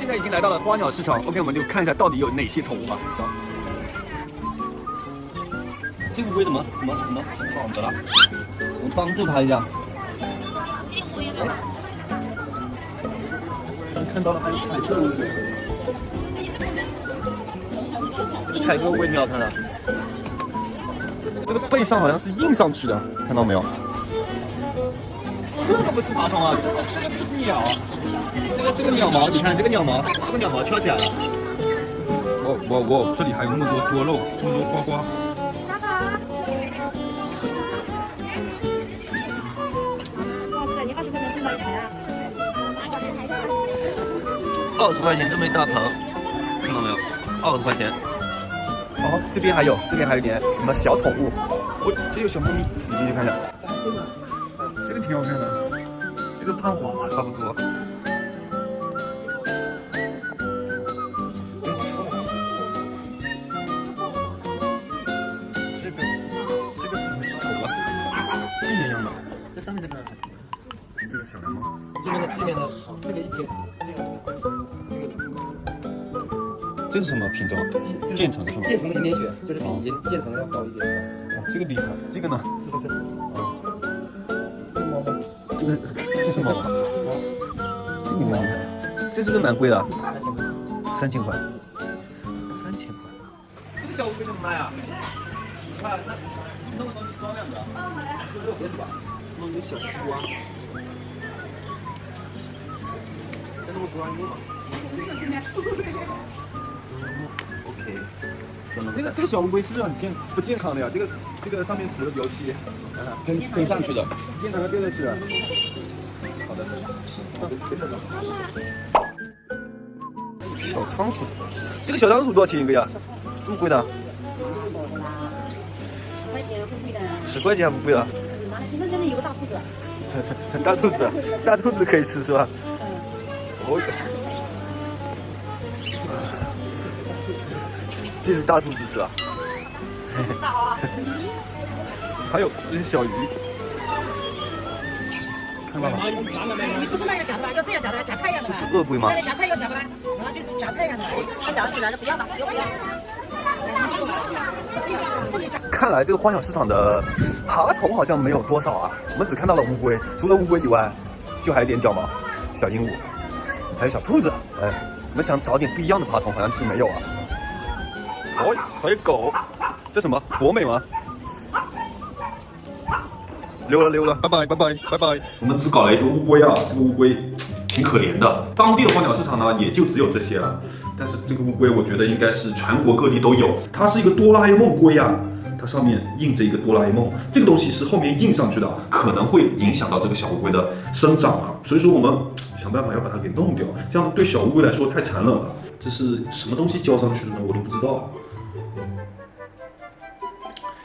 现在已经来到了花鸟市场 ，OK， 我们就看一下到底有哪些宠物吧。走。这乌龟怎么躺着了？我帮助它一下。这乌龟呢？看到了，还有彩色乌龟。这个彩色乌龟挺好看的。这个背上好像是印上去的，看到没有？这个不是爬虫啊，这个是鸟。这个鸟毛，你看这个鸟毛翘起来了。我，这里还有那么多多肉，这么多瓜瓜。20块钱这么一大盆，看到没有？20块钱。哦，这边还有点什么小宠物。这有小猫咪，你进去看一下。这个挺好看的，这个胖黄差不多。这个怎么洗头了？一模一样的。这上面这个，这个小蓝猫。这边的那个一天，这是什么品种？渐层是吗？渐层的银点血，就是比渐层的要高一点。哇，这个厉害。这个呢？斯科克斯。这个是吗？这个厉害。这是不是蛮贵的？3000块。3000块。这个小乌龟怎么卖啊？你看，那么东西装两个。弄一个小西瓜。在那么多人用吗？ OK， 这个小乌龟是不是很不健康的呀？这个上面涂了油漆，跟上去的，时间长了掉下去了。好的，小仓鼠，这个小仓鼠多少钱一个呀？这么贵的？10块钱还不贵啊？前面这里有个大兔子。大兔子可以吃是吧？哦。 这是大兔子是吧？还有这些小鱼，看到了。你不是那样夹的吧？要这样夹的，夹菜一样的。这是鳄龟吗？夹菜要夹过来，然后就夹菜一样的。先夹起来了，不要吧，不要。看来这个花鸟市场的爬虫好像没有多少啊，我们只看到了乌龟，除了乌龟以外，就还有点角毛、小鹦鹉，还有小兔子。哎，我们想找点不一样的爬虫，好像就是没有啊。 哦，还有狗，这什么博美吗？溜了，拜拜。我们只搞了一个乌龟啊，这个乌龟挺可怜的。当地的花鸟市场呢，也就只有这些了。但是这个乌龟，我觉得应该是全国各地都有。它是一个哆啦 A 梦龟啊，它上面印着一个哆啦 A 梦，这个东西是后面印上去的，可能会影响到这个小乌龟的生长啊。所以说我们想办法要把它给弄掉，这样对小乌龟来说太残忍了。这是什么东西浇上去的呢？我都不知道。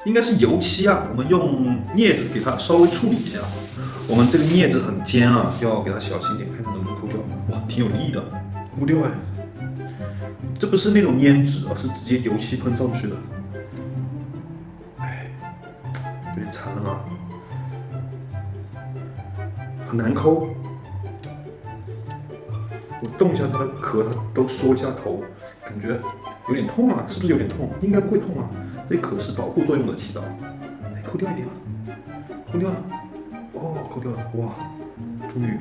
应该是油漆啊，我们用镊子给它稍微处理一下。我们这个镊子很尖啊，要给它小心点，看看能不能抠掉。哇，挺有力的，抠掉哎。这不是那种粘纸，而是直接油漆喷上去的。哎，有点残忍啊，很难抠。我动一下它的壳，它都缩一下头，感觉有点痛啊，是不是有点痛？应该不会痛啊。 这壳是保护作用的起到，哎，抠掉一点了，抠掉了，哦，抠掉了，哇，终于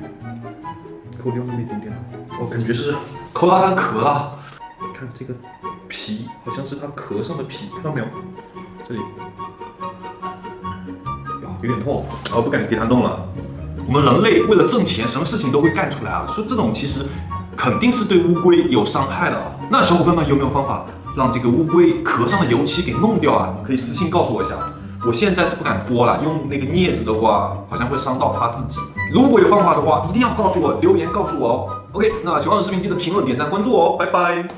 抠掉那么一点点了，哦，感觉是抠到它的壳了。看这个皮，好像是它壳上的皮，看到没有？这里，呀，有点痛，我不敢给它弄了。我们人类为了挣钱，什么事情都会干出来啊。说这种其实肯定是对乌龟有伤害的。那小伙伴们有没有方法？ 让这个乌龟壳上的油漆给弄掉啊！可以私信告诉我一下。我现在是不敢剥了，用那个镊子的话，好像会伤到它自己。如果有方法的话，一定要告诉我，留言告诉我哦。OK， 那喜欢我的视频记得评论、点赞、关注哦，拜拜。